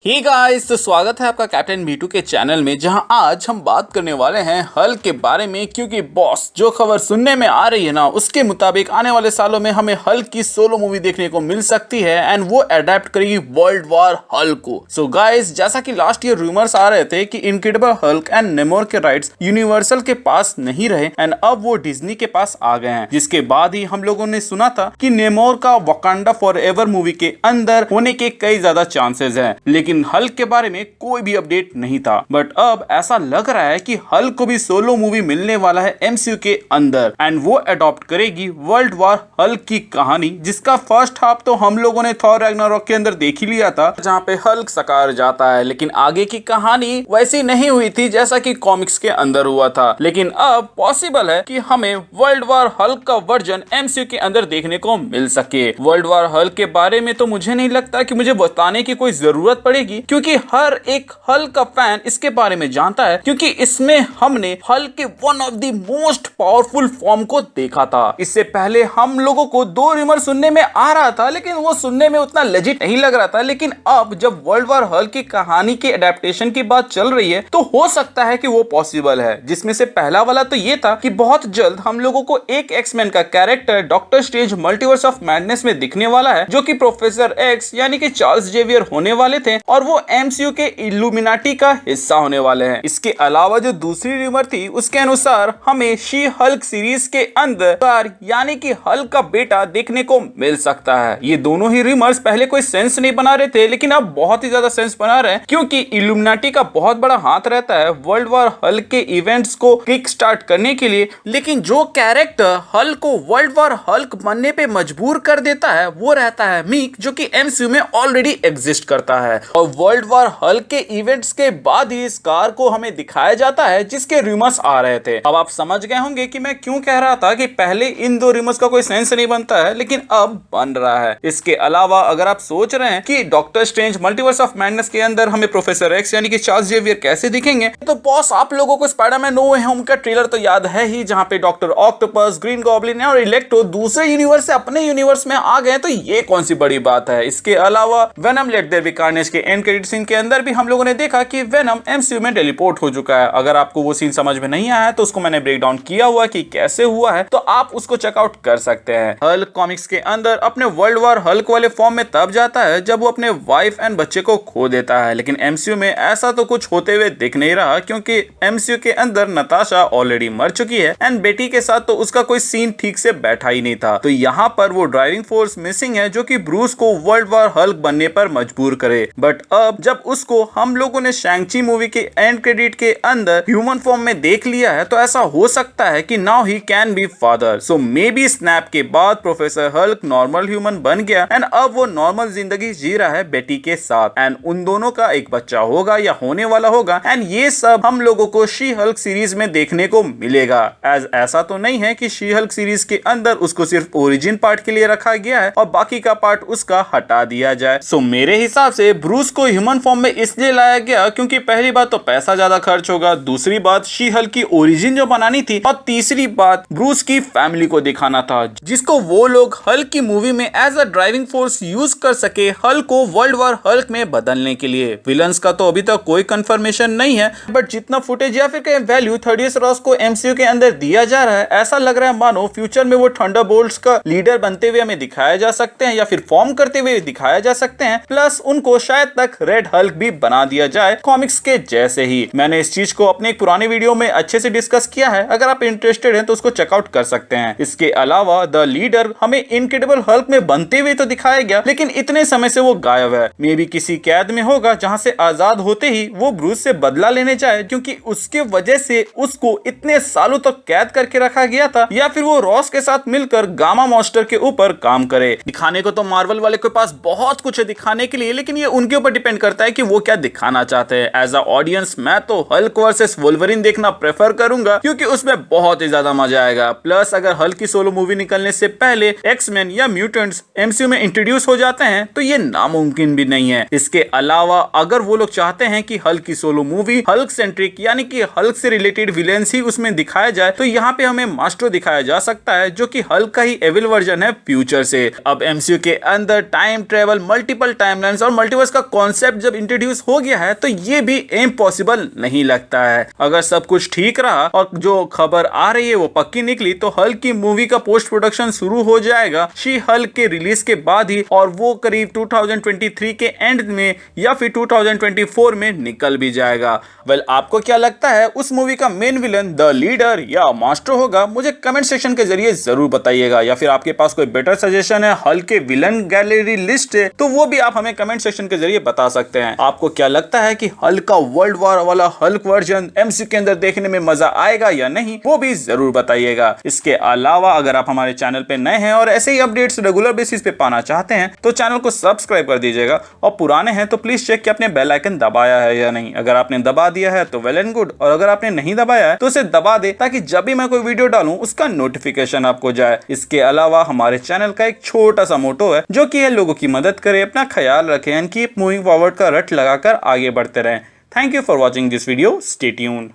Hey guys, तो स्वागत है आपका कैप्टन मीटू के चैनल में, जहां आज हम बात करने वाले हैं हल्क के बारे में। क्योंकि बॉस जो खबर सुनने में आ रही है ना, उसके मुताबिक आने वाले सालों में हमें हल्क की सोलो मूवी देखने को मिल सकती है एंड वो अडेप्ट करेगी वर्ल्ड वॉर हल्क को। सो गाइस, जैसा कि लास्ट ईयर रूमर्स आ रहे थे कि इनक्रेडिबल हल्क एंड नेमोर के राइट्स यूनिवर्सल के पास नहीं रहे एंड अब वो डिज्नी के पास आ गए हैं, जिसके बाद ही हम लोगों ने सुना था कि नेमोर का वकांडा फॉरएवर मूवी के अंदर होने के कई ज्यादा चांसेस हैं, लेकिन हल्क के बारे में कोई भी अपडेट नहीं था। बट अब ऐसा लग रहा है कि हल्क को भी सोलो मूवी मिलने वाला है एमसीयू के अंदर एंड वो अडॉप्ट करेगी वर्ल्ड वॉर हल्क की कहानी, जिसका फर्स्ट हाफ तो हम लोगों ने थॉर रैग्नारोक के अंदर देख ही लिया था, जहां पे हल्क साकार जाता है। लेकिन आगे की कहानी वैसी नहीं हुई थी जैसा कि कॉमिक्स के अंदर हुआ था। लेकिन अब पॉसिबल है कि हमें वर्ल्ड वॉर हल्क का वर्जन एमसीयू के अंदर देखने को मिल सके। वर्ल्ड वॉर हल्क के बारे में तो मुझे नहीं लगता कि मुझे बताने की कोई जरूरत पड़ेगी, क्योंकि हर एक हल्क का फैन इसके बारे में जानता है, क्योंकि इसमें हमने हल्क के one of the most powerful form को देखा था। इससे पहले हम लोगों को दो रिमर सुनने में आ रहा था, लेकिन वो सुनने में उतना लेजिट नहीं लग रहा था। लेकिन अब जब वर्ल्ड वॉर हल्क की कहानी के एडेप्टेशन की बात चल रही है, तो हो सकता है कि वो पॉसिबल है। जिसमें से पहला वाला तो ये था कि बहुत जल्द हम लोगों को एक एक्समैन का character doctor strange multiverse of madness में दिखने वाला है, जो कि प्रोफेसर एक्स यानी कि चार्ल्स जेवियर होने वाले थे और वो एमसीयू के इल्यूमिनाटी का हिस्सा होने वाले हैं। इसके अलावा जो दूसरी रिमर थी, उसके अनुसार हमें शी हल्क सीरीज के अंदर यानी कि हल्क का बेटा देखने को मिल सकता है। ये दोनों ही रिमर्स पहले कोई सेंस नहीं बना रहे थे, लेकिन अब बहुत ही ज्यादा सेंस बना रहे हैं, क्योंकि इल्यूमिनाटी का बहुत बड़ा हाथ रहता है वर्ल्ड वॉर हल्क के इवेंट्स को किक स्टार्ट करने के लिए। लेकिन जो कैरेक्टर हल्क को वर्ल्ड वॉर हल्क बनने पे मजबूर कर देता है, वो रहता है मीक, जो कि एमसीयू में ऑलरेडी एग्जिस्ट करता है। और वर्ल्ड वॉर हल्क के इवेंट्स के बाद ही स्कार को हमें दिखाया जाता है, जिसके रूमर्स आ रहे थे। अब आप समझ गए होंगे कि मैं क्यों कह रहा था कि पहले इन दो रूमर्स का कोई सेंस नहीं बनता है, लेकिन अब बन रहा है। इसके अलावा अगर आप सोच रहे हैं कि doctor strange multiverse of madness के अंदर हमें प्रोफेसर एक्स यानी कि चार्ल्स जेवियर कैसे दिखेंगे, तो बॉस आप लोगों को स्पाइडरमैन नो वे होम का ट्रेलर तो याद है ही, जहां पे डॉक्टर ऑक्टोपस, ग्रीन गॉब्लिन और इलेक्ट्रो दूसरे यूनिवर्स से अपने यूनिवर्स में आ गए, तो ये कौन सी बड़ी बात है। इसके अलावा Venom let there be Carnage के एंड क्रेडिट सीन के अंदर भी हम लोगों ने देखा कि वेनम एमसीयू में टेलीपोर्ट हो चुका है। अगर आपको वो सीन समझ में नहीं आया है, तो उसको मैंने ब्रेक डाउन किया हुआ कि कैसे हुआ है, तो आप उसको चेकआउट कर सकते हैं। हल्क कॉमिक्स के अंदर अपने वर्ल्ड वॉर हल्क वाले फॉर्म में तब जाता है जब वो अपने वाइफ एंड बच्चे को खो देता है। लेकिन एमसीयू में ऐसा तो कुछ होते हुए दिख नहीं रहा, क्योंकि एमसीयू के अंदर नताशा ऑलरेडी मर चुकी है एंड बेटी के साथ तो उसका कोई सीन ठीक से बैठा ही नहीं था। तो यहाँ पर वो ड्राइविंग फोर्स मिसिंग है, जो कि ब्रूस को वर्ल्ड वॉर हल्क बनने पर मजबूर करे। बट अब जब उसको हम लोगों ने शैंग-ची मूवी के एंड क्रेडिट के अंदर ह्यूमन फॉर्म में देख लिया है, तो ऐसा हो सकता है कि now he can be father. So may be snap के बाद प्रोफेसर हल्क नॉर्मल ह्यूमन बन गया एंड अब वो नॉर्मल जिंदगी जी रहा है बेटी के साथ एंड उन दोनों का एक बच्चा होगा या होने वाला होगा एंड ये सब हम लोगों को शी हल्क सीरीज में देखने को मिलेगा। एज ऐसा तो नहीं है कि शी हल्क सीरीज के अंदर उसको सिर्फ ओरिजिन पार्ट के लिए रखा गया है और बाकी का पार्ट उसका हटा दिया जाए। सो मेरे हिसाब से ब्रूस को ह्यूमन फॉर्म में इसलिए लाया गया क्योंकि पहली बात तो पैसा ज्यादा खर्च होगा, दूसरी बात शी हल्क की ओरिजिन जो बनानी थी, और तीसरी बात ब्रूस की फैमिली को दिखाना था, जिसको वो लोग हल्क की मूवी में as a driving force use कर सके हल्क को वर्ल्ड वॉर हल्क में बदलने के लिए। विलन्स का तो अभी तक कोई कंफर्मेशन नहीं है, बट जितना फुटेज या फिर वैल्यू थर्डियस रॉस को एमसीयू के अंदर दिया जा रहा है, ऐसा लग रहा है मानो फ्यूचर में वो थंडरबोल्ट्स का लीडर बनते हुए हमें दिखाया जा सकते हैं या फिर फॉर्म करते हुए दिखाया जा सकते हैं। प्लस उनको शायद तक रेड हल्क भी बना दिया जाए कॉमिक्स के जैसे ही। मैंने इस चीज को अपने एक पुराने वीडियो में अच्छे से डिस्कस किया है, अगर आप इंटरेस्टेड हैं तो उसको चेकआउट कर सकते हैं। इसके अलावा द लीडर हमें इनक्रेडिबल हल्क में बनते हुए तो दिखाया गया, लेकिन इतने समय से वो गायब है। मे बी किसी कैद में होगा, जहां से आजाद होते ही वो ब्रूस से बदला लेने जाए, क्योंकि उसके वजह से उसको इतने सालों तक कैद करके रखा गया था, या फिर वो रॉस के साथ मिलकर गामा मॉन्स्टर के ऊपर काम करे। दिखाने को तो मार्वल वाले के पास बहुत कुछ है दिखाने के लिए, लेकिन ये उनके ऊपर डिपेंड करता है कि वो क्या दिखाना चाहते हैं। एज अ ऑडियंस मैं तो हल्क वर्सेस वोल्वरिन देखना प्रेफर करूंगा, क्योंकि उसमें बहुत ही ज्यादा मजा आएगा। प्लस अगर हल्क की सोलो मूवी निकलने से पहले एक्समैन या म्यूटेंट्स एमसीयू में इंट्रोड्यूस हो जाते हैं, तो ये नामुमकिन भी नहीं है। इसके अलावा अगर वो लोग चाहते हैं कि हल्क की सोलो मूवी हल्क सेंट्रिक यानी कि हल्क से रिलेटेड विलेंस ही उसमें दिखाया जाए, तो यहाँ पे हमें मास्ट्रो दिखाया जा सकता है, जो कि हल्क का ही एविल वर्जन है फ्यूचर से। अब एमसीयू के अंदर टाइम ट्रेवल, मल्टीपल टाइमलाइंस और मल्टीवर्स का कॉन्सेप्ट जब इंट्रोड्यूस हो गया है तो ये भी इम्पॉसिबल नहीं लगता है। अगर सब कुछ ठीक रहा और जो खबर आ रही है वो पक्की निकली तो हल्क की मूवी का पोस्ट प्रोडक्शन शुरू हो जाएगा शी हल्क के रिलीज के बाद ही, और वो करीब 2023 के एंड में या फिर 2024 में निकल भी जाएगा। वेल, आपको क्या लगता है उस मूवी का मेन विलन द लीडर या मास्टर होगा? मुझे कमेंट सेक्शन के जरिए जरूर बताइएगा। या फिर आपके पास कोई बेटर सजेशन है, हल्क के विलन गैलरी लिस्ट है, तो वो भी आप हमें कमेंट सेक्शन के जरिए बता सकते हैं। आपको क्या लगता है कि हल्क का वर्ल्ड वॉर वाला हल्क वर्जन एमसीयू के अंदर देखने में मजा आएगा या नहीं, वो भी जरूर बताइएगा। इसके अलावा अगर आप हमारे चैनल पे नए हैं और ऐसे ही अपडेट्स रेगुलर बेसिस पे पाना चाहते हैं तो चैनल को सब्सक्राइब कर दीजिएगा, और पुराने हैं तो प्लीज चेक कि आपने बेल आइकन दबाया है या नहीं। अगर आपने दबा दिया है तो वेल एंड गुड, और अगर आपने नहीं दबाया है तो उसे दबा दे ताकि जब भी मैं कोई वीडियो डालूं उसका नोटिफिकेशन आपको जाए। इसके अलावा हमारे चैनल का एक छोटा सा मोटो है जो कि है लोगों की मदद करे, अपना ख्याल रखें एंड कीप मूविंग फॉरवर्ड का रट लगाकर आगे बढ़ते रहें। Thank you for watching this video, stay tuned.